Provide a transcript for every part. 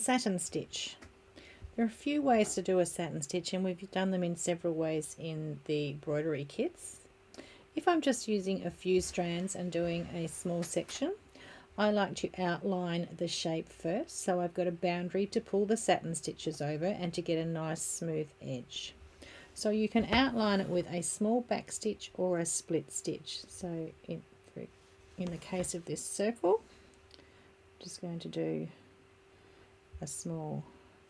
satin stitch. There are a few ways to do a satin stitch, and we've done them in several ways in the broidery kits. If I'm just using a few strands and doing a small section, I like to outline the shape first, so I've got a boundary to pull the satin stitches over and to get a nice smooth edge. So you can outline it with a small back stitch or a split stitch. So in the case of this circle, I'm just going to do a small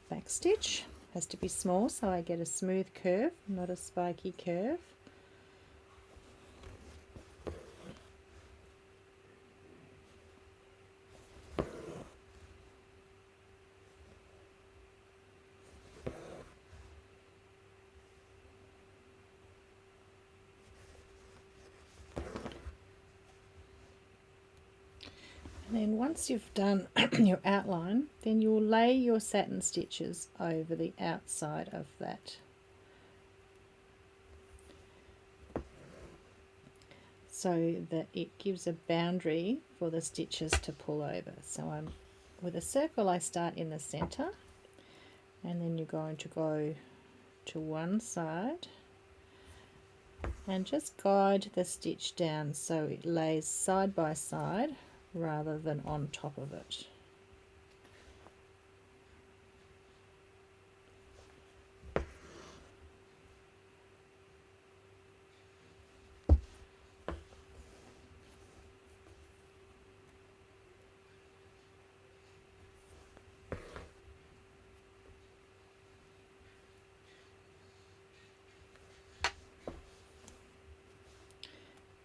back stitch. Has to be small so I get a smooth curve, not a spiky curve. And then once you've done your outline, then you'll lay your satin stitches over the outside of that. So that it gives a boundary for the stitches to pull over. So with a circle I start in the center, and then you're going to go to one side and just guide the stitch down so it lays side by side rather than on top of it.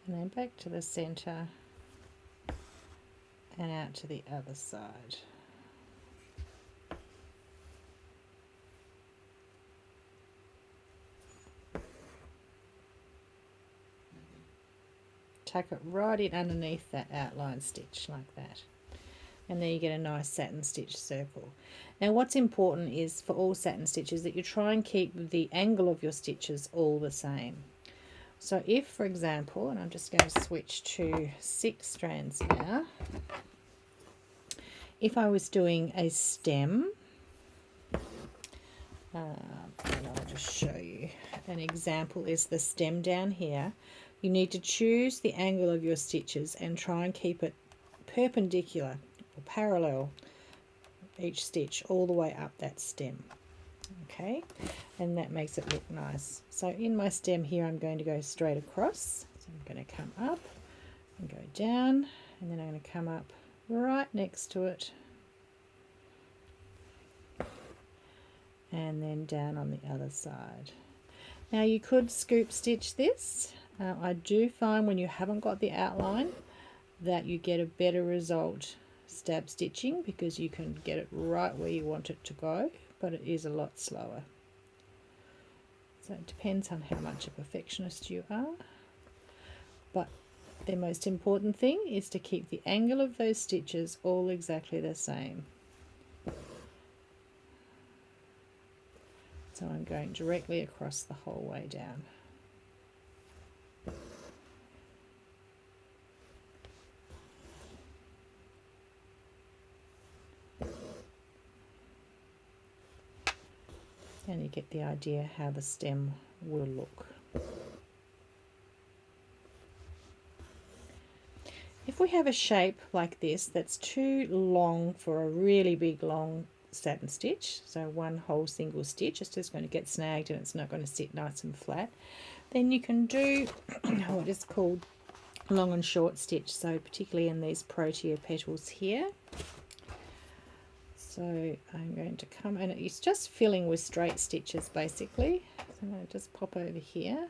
And then back to the center and out to the other side. Tuck it right in underneath that outline stitch like that. And then you get a nice satin stitch circle. Now what's important is for all satin stitches that you try and keep the angle of your stitches all the same. So if, for example, and I'm just going to switch to 6 strands now, if I was doing a stem, and I'll just show you an example is the stem down here, you need to choose the angle of your stitches and try and keep it perpendicular or parallel each stitch all the way up that stem. Okay, and that makes it look nice. So in my stem here I'm going to go straight across, so I'm going to come up and go down, and then I'm going to come up right next to it and then down on the other side. Now you could scoop stitch this. I do find when you haven't got the outline that you get a better result stab stitching because you can get it right where you want it to go, but it is a lot slower. So it depends on how much a perfectionist you are. But the most important thing is to keep the angle of those stitches all exactly the same. So I'm going directly across the whole way down. And you get the idea how the stem will look. If we have a shape like this that's too long for a really big long satin stitch, so one whole single stitch, it's just going to get snagged and it's not going to sit nice and flat, then you can do what is called long and short stitch, so particularly in these protea petals here. So I'm going to come, and it's just filling with straight stitches basically. So I'm going to just pop over here.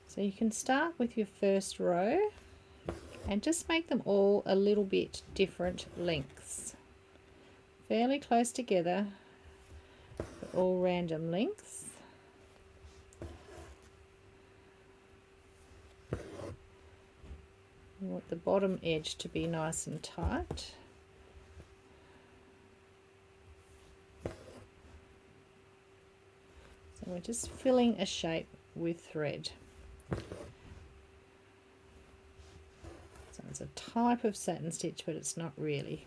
So you can start with your first row and just make them all a little bit different lengths. Fairly close together, but all random lengths. You want the bottom edge to be nice and tight. So we're just filling a shape with thread. So it's a type of satin stitch, but it's not really.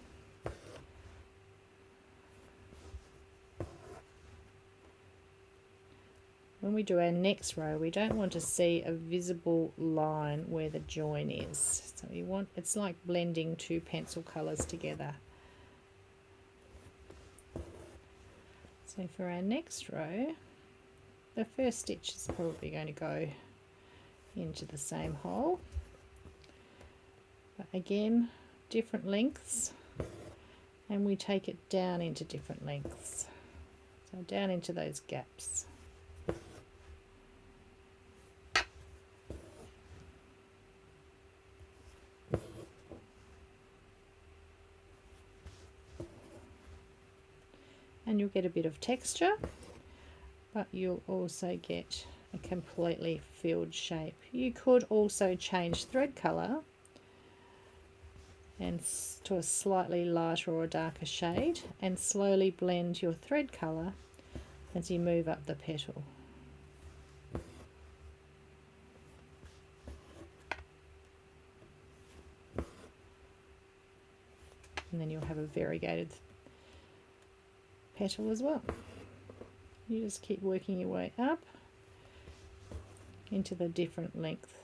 when we do our next row, we don't want to see a visible line where the join is. So we want, it's like blending two pencil colours together. So for our next row, the first stitch is probably going to go into the same hole. But again, different lengths, and we take it down into different lengths. So down into those gaps. And you'll get a bit of texture, but you'll also get a completely filled shape. You could also change thread colour and to a slightly lighter or a darker shade, and slowly blend your thread colour as you move up the petal. And then you'll have a variegated petal as well. You just keep working your way up into the different length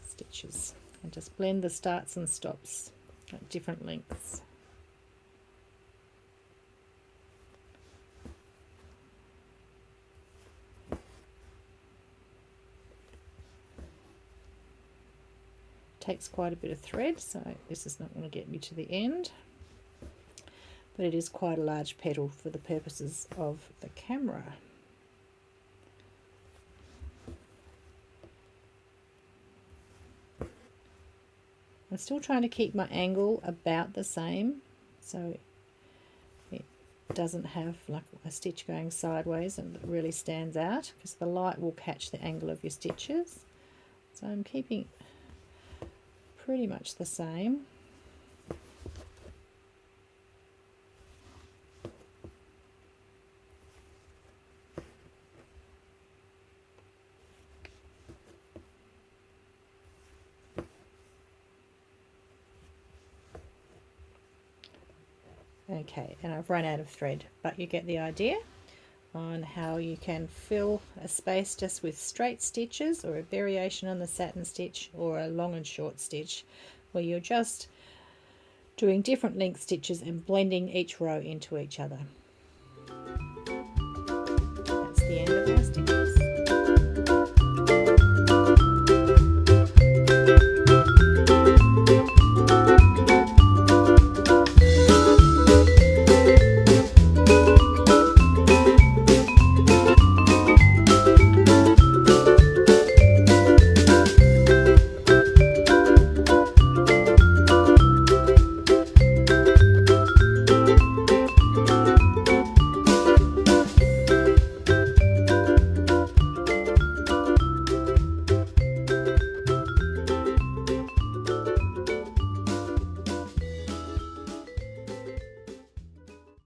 stitches, and just blend the starts and stops at different lengths. Takes quite a bit of thread, so this is not going to get me to the end, but it is quite a large petal for the purposes of the camera. I'm still trying to keep my angle about the same, so it doesn't have like a stitch going sideways and it really stands out, because the light will catch the angle of your stitches. So I'm keeping pretty much the same. Okay, and I've run out of thread, but you get the idea on how you can fill a space just with straight stitches, or a variation on the satin stitch, or a long and short stitch, where you're just doing different length stitches and blending each row into each other. That's the end of our stitch.